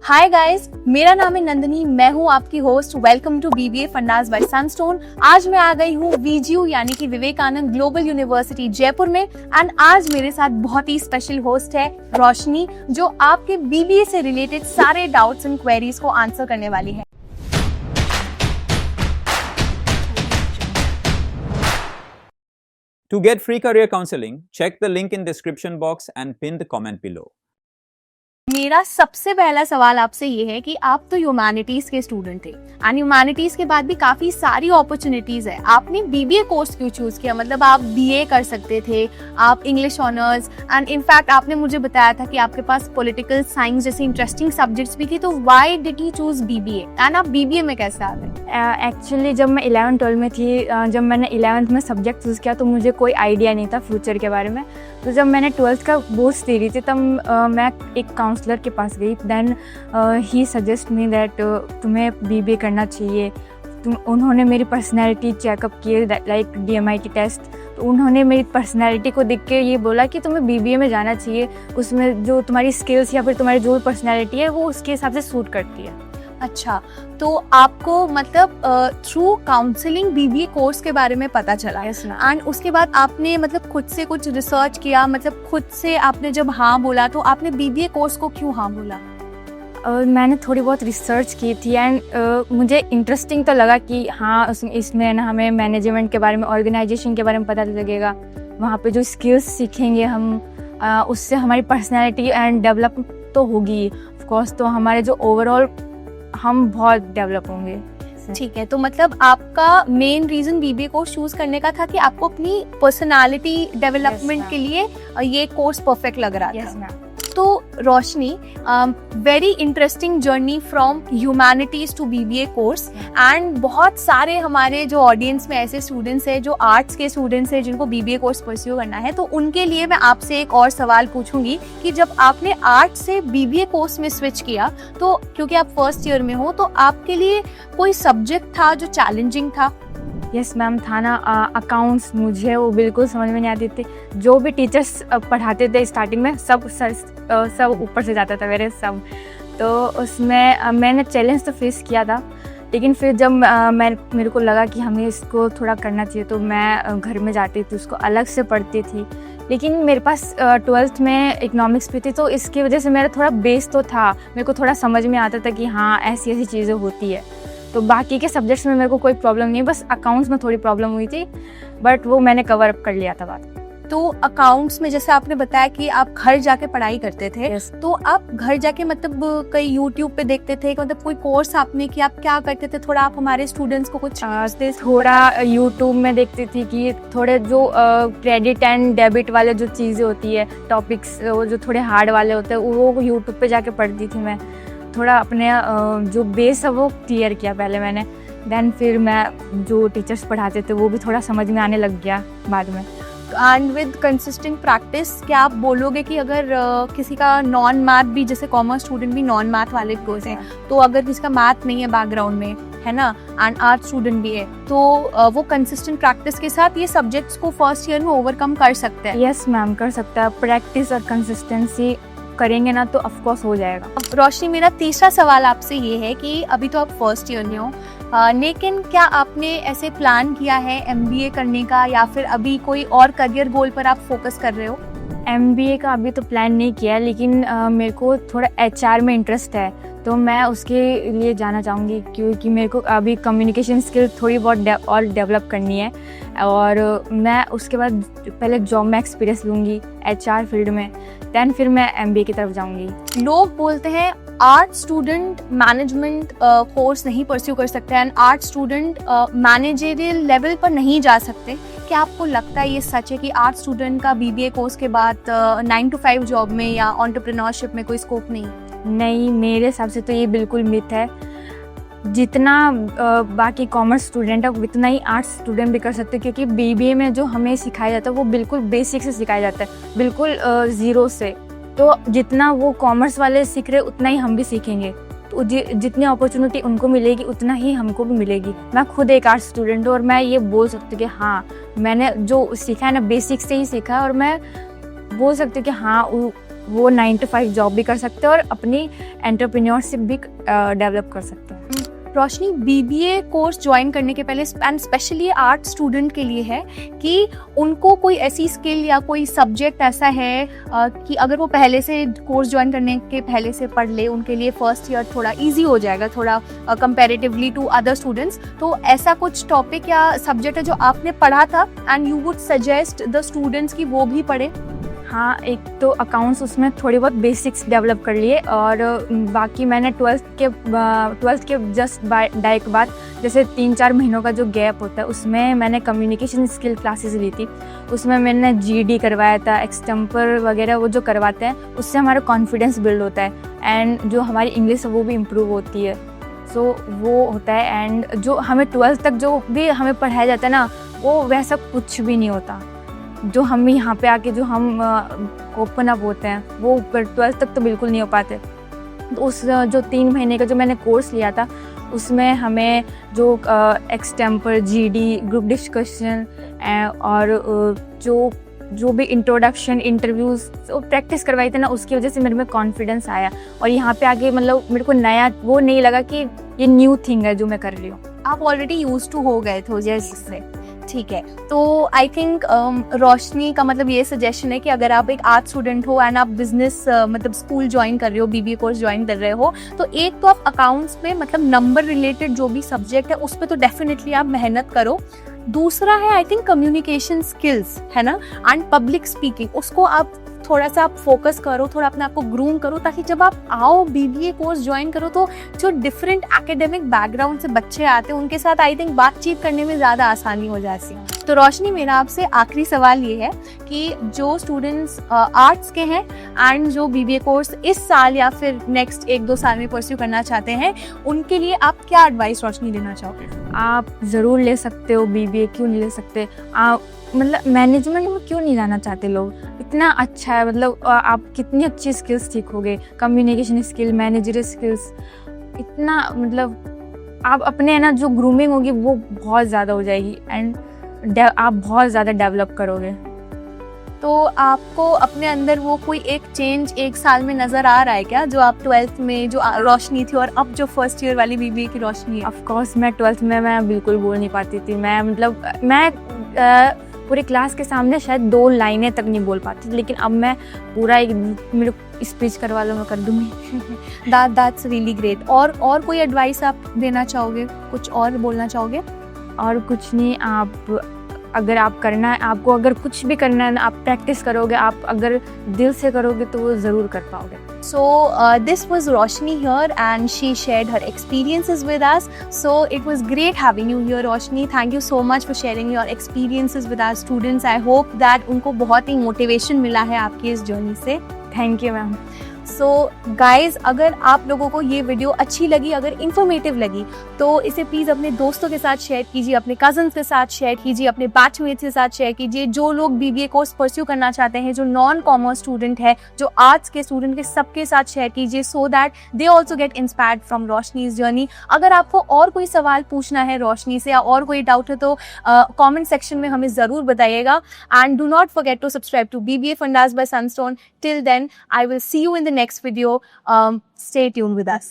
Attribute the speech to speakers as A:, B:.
A: Hi guys, मेरा नाम है नंदिनी। मैं हूँ आपकी होस्ट। वेलकम टू बीबीए फन्नास बाय सनस्टोन। आज मैं आ गई हूँ वीजीयू यानी कि विवेकानंद ग्लोबल यूनिवर्सिटी जयपुर में। एंड आज मेरे साथ बहुत ही स्पेशल होस्ट है रोशनी, जो आपके बीबीए से रिलेटेड सारे डाउट्स एंड क्वेरीज को आंसर करने वाली है।
B: To get free career counseling, check the link in description box and pin the comment below.
A: मेरा सबसे पहला सवाल आपसे ये है कि आप तो ह्यूमैनिटीज के स्टूडेंट थे एंड ह्यूमैनिटीज के बाद भी काफी सारी अपॉर्चुनिटीज है। आपने बीबीए कोर्स क्यों चूज किया? मतलब आप बीए कर सकते थे, आप इंग्लिश ऑनर्स, एंड इनफैक्ट आपने मुझे बताया था कि आपके पास पॉलिटिकल साइंस जैसे इंटरेस्टिंग सब्जेक्ट्स भी थी। तो why did you choose BBA and आप बीबीए में कैसे आ गए?
C: एक्चुअली जब मैं 11-12 में थी, जब मैंने 11th में सब्जेक्ट चूज़ किया तो मुझे कोई आइडिया नहीं था फ्यूचर के बारे में। तो जब मैंने 12th का बोर्ड्स दे रही थी तब मैं एक काउंसलर के पास गई। Then he suggest me that तुम्हें बीबीए करना चाहिए। उन्होंने मेरी पर्सनैलिटी चेकअप किए, लाइक DMIT टेस्ट। तो उन्होंने मेरी पर्सनैलिटी को देख के ये बोला कि तुम्हें बीबीए में जाना चाहिए, उसमें जो तुम्हारी स्किल्स या फिर तुम्हारी जो पर्सनैलिटी है वो उसके हिसाब से सूट करती है।
A: अच्छा, तो आपको मतलब थ्रू काउंसलिंग बीबीए कोर्स के बारे में पता चला एंड उसके बाद आपने मतलब खुद से कुछ रिसर्च किया, मतलब खुद से आपने जब हाँ बोला तो आपने बीबीए कोर्स को क्यों हाँ बोला?
C: मैंने थोड़ी बहुत रिसर्च की थी एंड मुझे इंटरेस्टिंग तो लगा कि हाँ इसमें ना हमें मैनेजमेंट के बारे में, ऑर्गेनाइजेशन के बारे में पता लगेगा। वहाँ पे जो स्किल्स सीखेंगे हम, उससे हमारी पर्सनैलिटी एंड डेवलप तो होगी ऑफकोर्स। तो हमारे जो ओवरऑल हम बहुत डेवलप होंगे।
A: ठीक है, तो मतलब आपका main reason BBA course choose करने का था कि आपको अपनी पर्सनालिटी डेवलपमेंट के लिए ये कोर्स परफेक्ट लग रहा था। तो Roshni, very interesting journey from humanities to BBA course and बहुत सारे हमारे जो ऑडियंस में ऐसे स्टूडेंट्स हैं जो आर्ट्स के स्टूडेंट्स हैं जिनको बीबीए कोर्स परस्यू करना है। तो उनके लिए मैं आपसे एक और सवाल पूछूंगी कि जब आपने आर्ट्स से बीबीए कोर्स में स्विच किया, तो क्योंकि आप फर्स्ट ईयर में हो, तो आपके लिए कोई सब्जेक्ट था जो चैलेंजिंग था?
C: यस मैम, था ना। अकाउंट्स मुझे वो बिल्कुल समझ में नहीं आती थी। जो भी टीचर्स पढ़ाते थे स्टार्टिंग में सब ऊपर से जाता था मेरे सब। तो उसमें मैंने चैलेंज तो फेस किया था, लेकिन फिर जब मेरे को लगा कि हमें इसको थोड़ा करना चाहिए तो मैं घर में जाती थी, उसको अलग से पढ़ती थी। लेकिन मेरे पास 12th में इकोनॉमिक्स भी थी, तो इसकी वजह से मेरा थोड़ा बेस तो था, मेरे को थोड़ा समझ में आता था कि हाँ ऐसी ऐसी चीज़ें होती है। तो बाकी के सब्जेक्ट्स में मेरे को कोई प्रॉब्लम नहीं, बस अकाउंट्स में थोड़ी प्रॉब्लम हुई थी, बट वो मैंने कवर अप कर लिया था बात।
A: तो अकाउंट्स में जैसे आपने बताया कि आप घर जाके पढ़ाई करते थे, तो आप घर जाके मतलब कई यूट्यूब पे देखते थे, मतलब कोई कोर्स आपने किया, आप क्या करते थे? थोड़ा आप हमारे स्टूडेंट्स को कुछ
C: थोड़ा यूट्यूब में देखती थी कि थोड़े जो क्रेडिट एंड डेबिट वाले जो चीज़ें होती है, टॉपिक्स जो थोड़े हार्ड वाले होते हैं, वो यूट्यूब पे जाके पढ़ती थी मैं। थोड़ा अपने जो बेस है वो क्लियर किया पहले मैंने। देन फिर मैं जो टीचर्स पढ़ाते थे वो भी थोड़ा समझ में आने लग गया बाद में।
A: एंड विद कंसिस्टेंट प्रैक्टिस, क्या आप बोलोगे कि अगर किसी का नॉन मैथ भी, जैसे कॉमर्स स्टूडेंट भी नॉन मैथ वाले कोर्स हैं, तो अगर किसी का मैथ नहीं है बैकग्राउंड में, है ना, एंड आर्ट स्टूडेंट भी है, तो वो कंसिस्टेंट प्रैक्टिस के साथ ये सब्जेक्ट्स को फर्स्ट ईयर में ओवरकम कर सकते हैं?
C: यस मैम, कर सकता है। प्रैक्टिस और कंसिस्टेंसी करेंगे ना तो ऑफकोर्स हो जाएगा।
A: रोशनी, मेरा तीसरा सवाल आपसे ये है कि अभी तो आप फर्स्ट ईयर में हो, लेकिन क्या आपने ऐसे प्लान किया है MBA करने का, या फिर अभी कोई और करियर गोल पर आप फोकस कर रहे हो?
C: MBA का अभी तो प्लान नहीं किया, लेकिन मेरे को थोड़ा HR में इंटरेस्ट है, तो मैं उसके लिए जाना चाहूँगी, क्योंकि मेरे को अभी कम्युनिकेशन स्किल थोड़ी बहुत और डेवलप करनी है। और मैं उसके बाद पहले जॉब में एक्सपीरियंस लूँगी HR फील्ड में, दैन फिर मैं MBA की तरफ जाऊँगी।
A: लोग बोलते हैं आर्ट स्टूडेंट मैनेजमेंट कोर्स नहीं परस्यू कर सकते and art student managerial level पर नहीं जा सकते। क्या आपको लगता है ये सच है कि आर्ट स्टूडेंट का BBA कोर्स के बाद 9 to 5 जॉब में या एंटरप्रेन्योरशिप में कोई स्कोप नहीं?
C: नहीं, मेरे हिसाब से तो ये बिल्कुल मिथ है। जितना बाकी कॉमर्स स्टूडेंट है उतना ही आर्ट्स स्टूडेंट भी कर सकते हैं, क्योंकि BBA में जो हमें सिखाया जाता है वो बिल्कुल बेसिक से सिखाया जाता है, बिल्कुल ज़ीरो से। तो जितना वो कॉमर्स वाले सीख रहे उतना ही हम भी सीखेंगे, तो जितनी अपॉर्चुनिटी उनको मिलेगी उतना ही हमको भी मिलेगी। मैं खुद एक आर्ट्स स्टूडेंट हूँ और मैं ये बोल सकती हूँ कि हाँ, मैंने जो सीखा है ना बेसिक से ही सीखा है, और मैं बोल सकती हूँ कि हाँ वो 9 to 5 जॉब भी कर सकते हैं और अपनी एंटरप्रेन्योरशिप भी डेवलप कर सकते हैं।
A: रोशनी, बीबीए कोर्स ज्वाइन करने के पहले एंड स्पेशली आर्ट स्टूडेंट के लिए है कि उनको कोई ऐसी स्किल या कोई सब्जेक्ट ऐसा है कि अगर वो पहले से कोर्स ज्वाइन करने के पहले से पढ़ ले, उनके लिए फर्स्ट ईयर थोड़ा इजी हो जाएगा, थोड़ा कंपैरेटिवली टू अदर स्टूडेंट्स। तो ऐसा कुछ टॉपिक या सब्जेक्ट है जो आपने पढ़ा था and you would suggest the students कि वो भी पढ़े?
C: हाँ, एक तो अकाउंट्स, उसमें थोड़ी बहुत बेसिक्स डेवलप कर लिए और बाकी मैंने ट्वेल्थ के जस्ट डाई के बाद जैसे 3-4 महीनों का जो गैप होता है उसमें मैंने कम्युनिकेशन स्किल क्लासेस ली थी। उसमें मैंने जीडी करवाया था, एक्सटेम्पर वगैरह वो जो करवाते हैं उससे हमारा कॉन्फिडेंस बिल्ड होता है एंड जो हमारी इंग्लिश है वो भी इम्प्रूव होती है। सो वो होता है एंड जो हमें 12th तक जो भी हमें पढ़ाया जाता है ना, वो वैसा कुछ भी नहीं होता। जो हम यहाँ पे आके जो हम ओपन अप होते हैं वो 12th तक तो बिल्कुल नहीं हो पाते। तो उस जो 3 महीने का जो मैंने कोर्स लिया था उसमें हमें जो एक्सटेम्पर, जीडी, ग्रुप डिस्कशन और जो भी इंट्रोडक्शन, इंटरव्यूज़ प्रैक्टिस करवाई थी ना, उसकी वजह से मेरे में कॉन्फिडेंस आया और यहाँ पे आके मतलब मेरे को नया वो नहीं लगा कि ये न्यू थिंग है जो मैं कर रही हूँ।
A: आप ऑलरेडी यूज टू हो गए थे जैसे, ठीक है। तो आई थिंक रोशनी का मतलब ये सजेशन है कि अगर आप एक आर्ट स्टूडेंट हो एंड आप बिजनेस मतलब स्कूल ज्वाइन कर रहे हो, बीबीए कोर्स ज्वाइन कर रहे हो, तो एक तो आप अकाउंट्स में मतलब नंबर रिलेटेड जो भी सब्जेक्ट है उस पर तो डेफिनेटली आप मेहनत करो। दूसरा है आई थिंक कम्युनिकेशन स्किल्स, है ना, एंड पब्लिक स्पीकिंग, उसको आप थोड़ा सा आप फोकस करो, थोड़ा अपने आप को ग्रूम करो, ताकि जब आप आओ बीबीए कोर्स ज्वाइन करो तो जो डिफरेंट एकेडमिक बैकग्राउंड से बच्चे आते हैं उनके साथ आई थिंक बातचीत करने में ज़्यादा आसानी हो जाती है। तो रोशनी, मेरा आपसे आखिरी सवाल ये है कि जो स्टूडेंट्स आर्ट्स के हैं एंड जो बीबीए कोर्स इस साल या फिर नेक्स्ट 1-2 साल में परस्यू करना चाहते हैं, उनके लिए आप क्या एडवाइस रोशनी देना चाहोगे?
C: आप ज़रूर ले सकते हो बीबीए, क्यों नहीं ले सकते? आप मतलब मैनेजमेंट में क्यों नहीं जाना चाहते लोग? इतना अच्छा है, मतलब आप कितनी अच्छी स्किल्स सीखोगे, कम्युनिकेशन स्किल, मैनेजर स्किल्स, इतना मतलब आप अपने है ना जो ग्रूमिंग होगी वो बहुत ज़्यादा हो जाएगी एंड आप बहुत ज़्यादा डेवलप करोगे।
A: तो आपको अपने अंदर वो कोई एक चेंज 1 साल में नज़र आ रहा है क्या, जो आप 12th में जो रोशनी थी और अब जो फर्स्ट ईयर वाली बीबीए की रोशनी है?
C: ऑफ कोर्स मैं 12th में मैं बिल्कुल बोल नहीं पाती थी। मैं पूरी क्लास के सामने शायद 2 लाइनें तक नहीं बोल पाती थी, लेकिन अब मैं पूरा एक मेरे स्पीच करवा लो मैं कर दूँगी।
A: That's really great. और कोई एडवाइस आप देना चाहोगे, कुछ और बोलना चाहोगे?
C: और कुछ नहीं, आप अगर आप करना है, आपको अगर कुछ भी करना है, आप प्रैक्टिस करोगे, आप अगर दिल से करोगे तो वो ज़रूर कर पाओगे।
A: So this was Roshni here and she shared her experiences with us. So it was great having you here, Roshni. Thank you so much for sharing your experiences with our students. I hope that उनको बहुत ही motivation मिला है आपकी इस journey से।
C: Thank you ma'am.
A: So guys, अगर आप लोगों को ये वीडियो अच्छी लगी, अगर इन्फॉर्मेटिव लगी, तो इसे प्लीज़ अपने दोस्तों के साथ शेयर कीजिए, अपने कजन्स के साथ शेयर कीजिए, अपने बैचमेट्स के साथ शेयर कीजिए। जो लोग बीबीए कोर्स परस्यू करना चाहते हैं, जो नॉन कॉमर्स स्टूडेंट है, जो आर्ट्स के स्टूडेंट के सबके साथ शेयर कीजिए, so that they also get inspired from Roshni's journey. अगर आपको और कोई सवाल पूछना है रोशनी से या और कोई डाउट है तो कॉमेंट सेक्शन में हमें ज़रूर बताइएगा। And do not forget to subscribe to BBA Fundas by Sunstone. Till then, I will see you in the next video. Stay tuned with us.